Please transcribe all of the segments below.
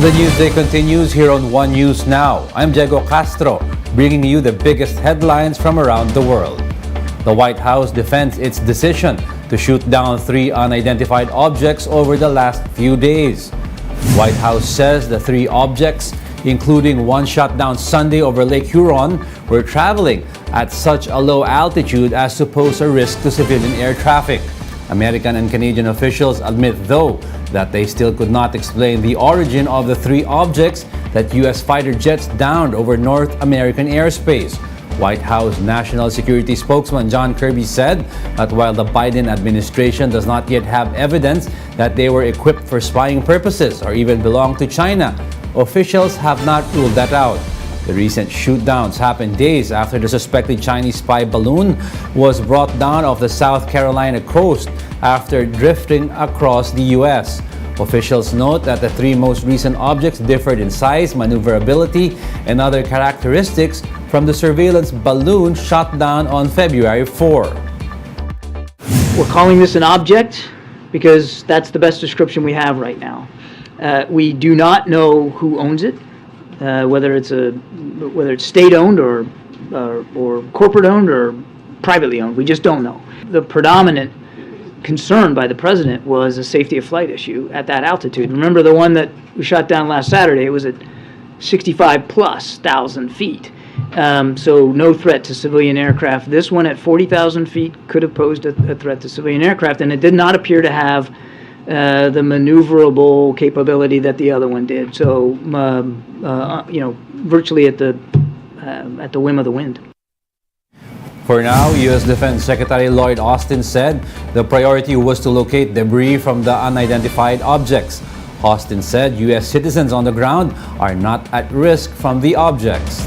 The Newsday continues here on One News Now. I'm Diego Castro, bringing you the biggest headlines from around the world. The White House defends its decision to shoot down 3 unidentified objects over the last few days. White House says the 3 objects, including one shot down Sunday over Lake Huron, were traveling at such a low altitude as to pose a risk to civilian air traffic. American and Canadian officials admit, though, that they still could not explain the origin of the 3 objects that U.S. fighter jets downed over North American airspace. White House National Security spokesman John Kirby said that while the Biden administration does not yet have evidence that they were equipped for spying purposes or even belong to China, officials have not ruled that out. The recent shoot-downs happened days after the suspected Chinese spy balloon was brought down off the South Carolina coast after drifting across the U.S. Officials note that the 3 most recent objects differed in size, maneuverability, and other characteristics from the surveillance balloon shot down on February 4. We're calling this an object because that's the best description we have right now. We do not know who owns it. Whether it's state-owned or corporate-owned or privately owned, we just don't know. The predominant concern by the president was a safety of flight issue at that altitude. Remember the one that we shot down last Saturday? It was at 65,000+ feet, so no threat to civilian aircraft. This one at 40,000 feet could have posed a threat to civilian aircraft, and it did not appear to have the maneuverable capability that the other one did. So, virtually at the whim of the wind. For now, U.S. Defense Secretary Lloyd Austin said the priority was to locate debris from the unidentified objects. Austin said U.S. citizens on the ground are not at risk from the objects.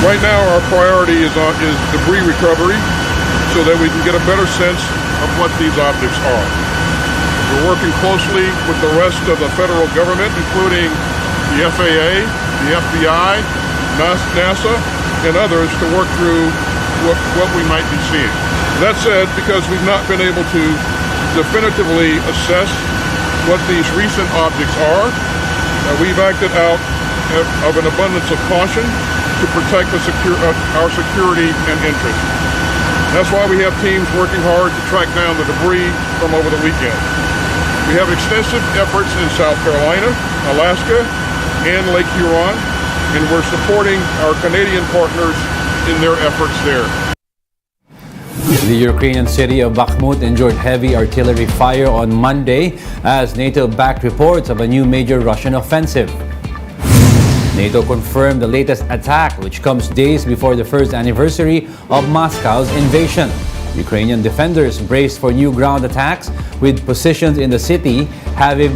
Right now, our priority is debris recovery so that we can get a better sense of what these objects are. We're working closely with the rest of the federal government, including the FAA, the FBI, NASA, and others to work through what we might be seeing. That said, because we've not been able to definitively assess what these recent objects are, we've acted out of an abundance of caution to protect our security and interests. That's why we have teams working hard to track down the debris from over the weekend. We have extensive efforts in South Carolina, Alaska, and Lake Huron, and we're supporting our Canadian partners in their efforts there. The Ukrainian city of Bakhmut endured heavy artillery fire on Monday as NATO backed reports of a new major Russian offensive. NATO confirmed the latest attack, which comes days before the first anniversary of Moscow's invasion. Ukrainian defenders braced for new ground attacks, with positions in the city having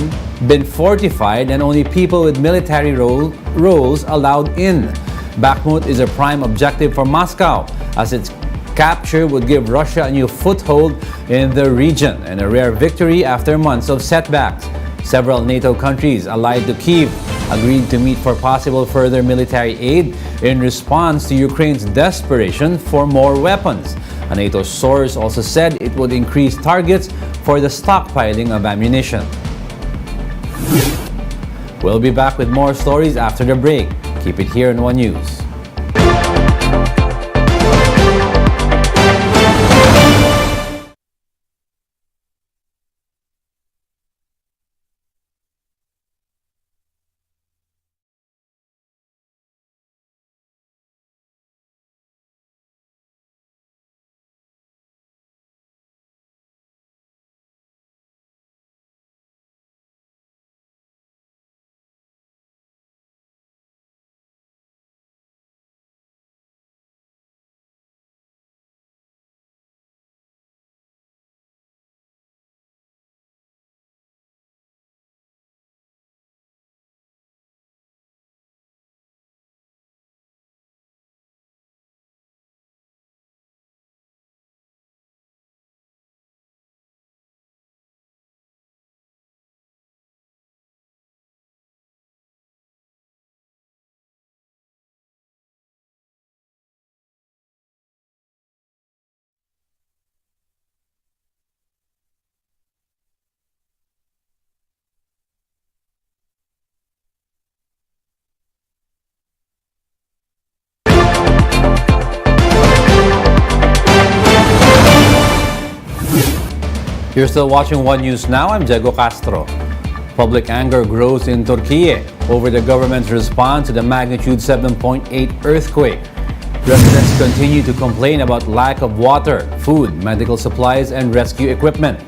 been fortified and only people with military roles allowed in. Bakhmut is a prime objective for Moscow, as its capture would give Russia a new foothold in the region and a rare victory after months of setbacks. Several NATO countries allied to Kyiv agreed to meet for possible further military aid in response to Ukraine's desperation for more weapons. A NATO source also said it would increase targets for the stockpiling of ammunition. We'll be back with more stories after the break. Keep it here on One News. You're still watching One News Now. I'm Diego Castro. Public anger grows in Turkey over the government's response to the magnitude 7.8 earthquake. Residents continue to complain about lack of water, food, medical supplies, and rescue equipment.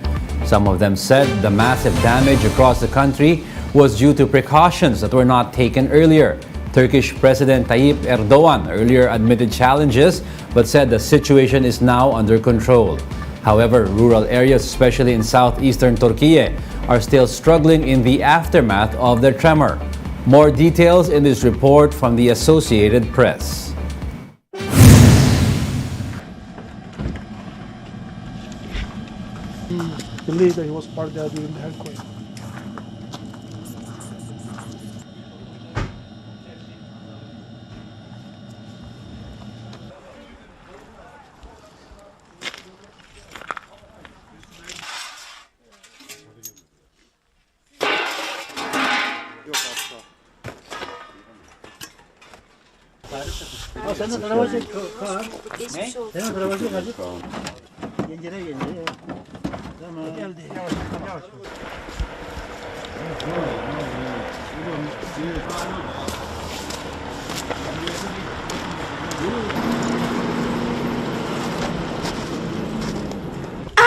Some of them said the massive damage across the country was due to precautions that were not taken earlier. Turkish President Tayyip Erdogan earlier admitted challenges but said the situation is now under control. However, rural areas, especially in southeastern Turkey, are still struggling in the aftermath of the tremor. More details in this report from the Associated Press. Believe that he was part there during the earthquake.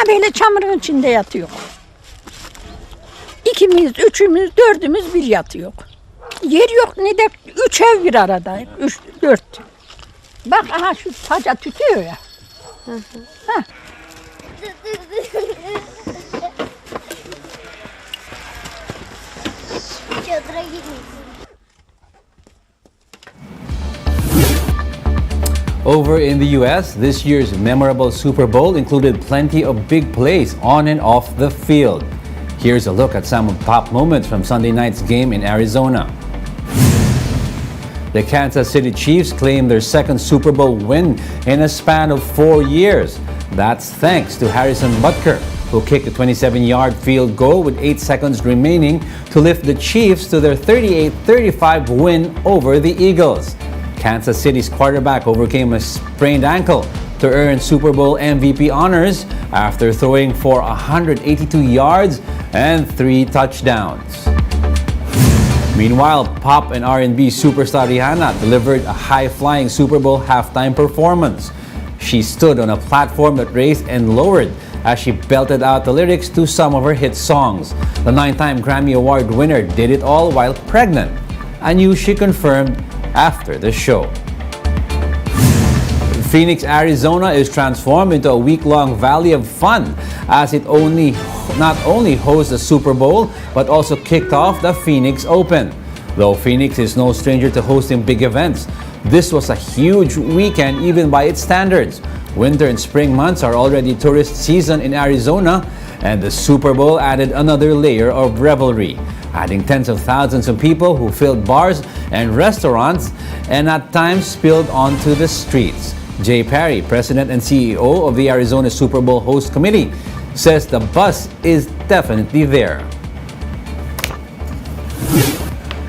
Böyle çamurun içinde yatıyor. İkimiz, üçümüz, dördümüz bir yatıyor. Yer yok ne de üç ev bir arada. Üç, dört. Bak aha şu taca tütüyor ya. Ha. Çadıra gitmeyin. Over in the U.S., this year's memorable Super Bowl included plenty of big plays on and off the field. Here's a look at some of the top moments from Sunday night's game in Arizona. The Kansas City Chiefs claimed their second Super Bowl win in a span of 4 years. That's thanks to Harrison Butker, who kicked a 27-yard field goal with 8 seconds remaining to lift the Chiefs to their 38-35 win over the Eagles. Kansas City's quarterback overcame a sprained ankle to earn Super Bowl MVP honors after throwing for 182 yards and 3 touchdowns. Meanwhile, pop and R&B superstar Rihanna delivered a high-flying Super Bowl halftime performance. She stood on a platform that raised and lowered as she belted out the lyrics to some of her hit songs. The 9-time Grammy Award winner did it all while pregnant, a news she confirmed after the show. Phoenix, Arizona is transformed into a week-long valley of fun as it not only hosts the Super Bowl but also kicked off the Phoenix Open. Though Phoenix is no stranger to hosting big events, this was a huge weekend even by its standards. Winter and spring months are already tourist season in Arizona, and the Super Bowl added another layer of revelry, adding tens of thousands of people who filled bars and restaurants and at times spilled onto the streets. Jay Perry, President and CEO of the Arizona Super Bowl Host Committee, says the buzz is definitely there.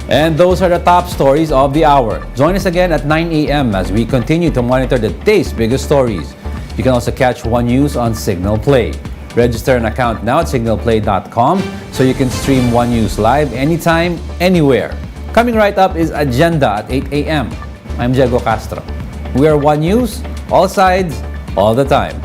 And those are the top stories of the hour. Join us again at 9 a.m. as we continue to monitor the day's biggest stories. You can also catch One News on Signal Play. Register an account now at signalplay.com so you can stream One News live anytime, anywhere. Coming right up is Agenda at 8 a.m. I'm Diego Castro. We are One News, all sides, all the time.